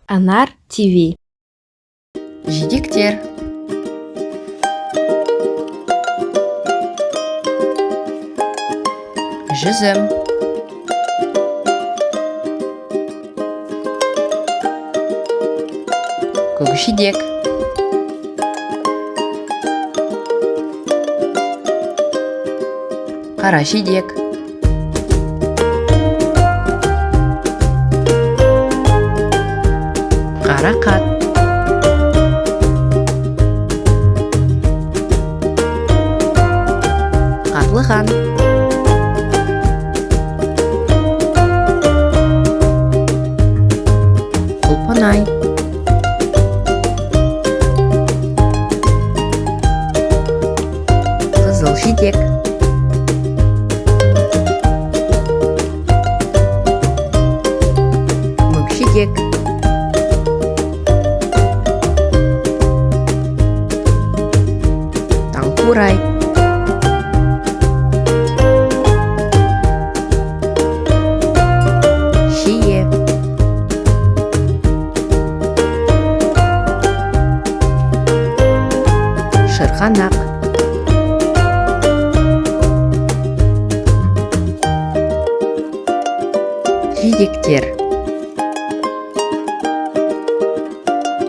Анар ТВ. Жидектер. Жүзім. Көкжидек. Қара жидек. Қарақат. Қарлыған. Құлпынай. Қызыл жидек. Мүкжидек. Таңқурай. Шие. Шырғанақ. Жидектер.